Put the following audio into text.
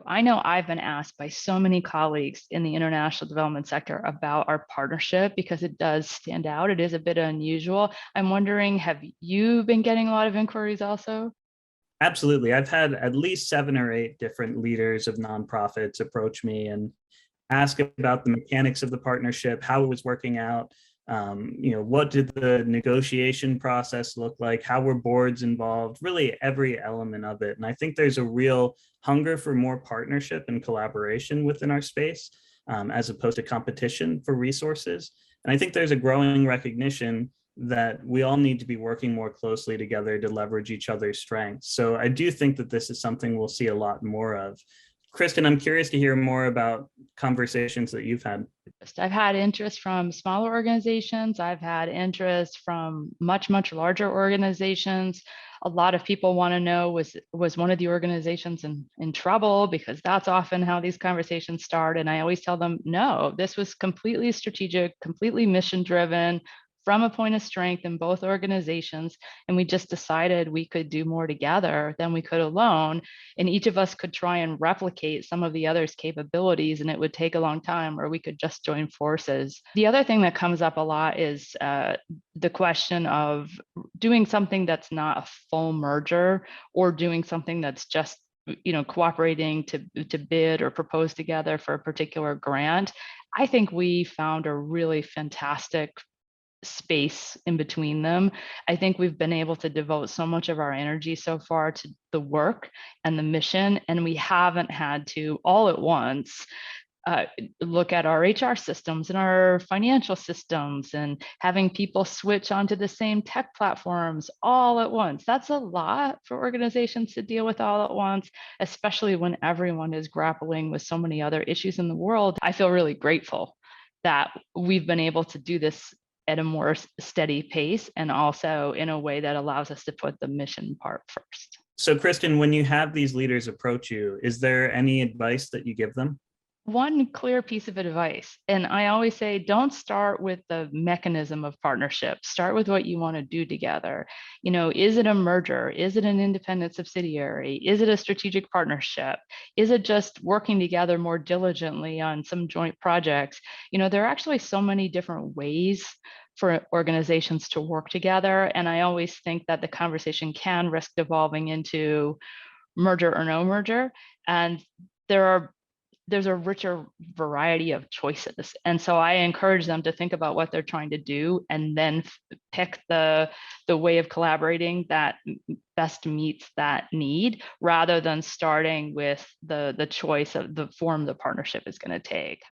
I know I've been asked by so many colleagues in the international development sector about our partnership because it does stand out. It is a bit unusual. I'm wondering, have you been getting a lot of inquiries also? Absolutely. I've had at least 7 or 8 different leaders of nonprofits approach me and ask about the mechanics of the partnership, how it was working out. What did the negotiation process look like? How were boards involved? Really, every element of it. And I think there's a real hunger for more partnership and collaboration within our space, as opposed to competition for resources. And I think there's a growing recognition that we all need to be working more closely together to leverage each other's strengths. So I do think that this is something we'll see a lot more of. Kristin, I'm curious to hear more about conversations that you've had. I've had interest from smaller organizations. I've had interest from much larger organizations. A lot of people want to know, was one of the organizations in trouble? Because that's often how these conversations start. And I always tell them, no, this was completely strategic, completely mission driven, from a point of strength in both organizations. And we just decided we could do more together than we could alone. And each of us could try and replicate some of the other's capabilities, and it would take a long time, or we could just join forces. The other thing that comes up a lot is the question of doing something that's not a full merger, or doing something that's just cooperating to bid or propose together for a particular grant. I think we found a really fantastic space in between them. I think we've been able to devote so much of our energy so far to the work and the mission, and we haven't had to all at once look at our HR systems and our financial systems and having people switch onto the same tech platforms all at once. That's a lot for organizations to deal with all at once, especially when everyone is grappling with so many other issues in the world. I feel really grateful that we've been able to do this at a more steady pace, and also in a way that allows us to put the mission part first. So, Kristin, when you have these leaders approach you, is there any advice that you give them? One clear piece of advice, and I always say, don't start with the mechanism of partnership. Start with what you want to do together. Is it a merger? Is it an independent subsidiary? Is it a strategic partnership? Is it just working together more diligently on some joint projects? There are actually so many different ways for organizations to work together. And I always think that the conversation can risk devolving into merger or no merger. And there's a richer variety of choices. And so I encourage them to think about what they're trying to do and then pick the way of collaborating that best meets that need, rather than starting with the choice of the form the partnership is going to take.